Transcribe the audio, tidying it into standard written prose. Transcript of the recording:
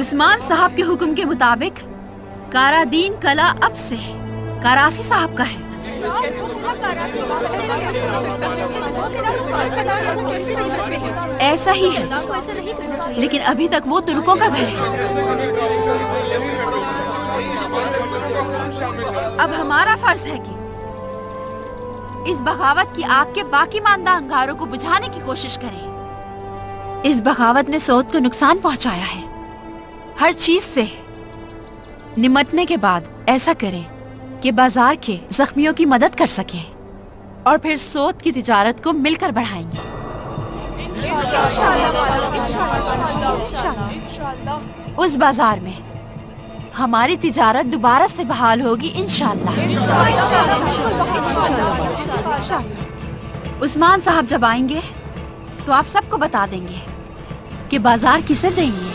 عثمان صاحب کے حکم کے مطابق کارادین کلا اب سے کراسی صاحب کا ہے۔ ایسا ہی ہے، لیکن ابھی تک وہ ترکوں کا گھر ہے۔ اب ہمارا فرض ہے کہ اس بغاوت کی آگ کے باقی ماندہ انگاروں کو بجھانے کی کوشش کریں۔ اس بغاوت نے سعود کو نقصان پہنچایا ہے، ہر چیز سے نمٹنے کے بعد ایسا کریں کہ بازار کے زخمیوں کی مدد کر سکیں اور پھر سعود کی تجارت کو مل کر بڑھائیں گے۔ اس بازار میں ہماری تجارت دوبارہ سے بحال ہوگی انشاءاللہ۔ عثمان صاحب جب آئیں گے تو آپ سب کو بتا دیں گے کہ بازار کسے دیں گے۔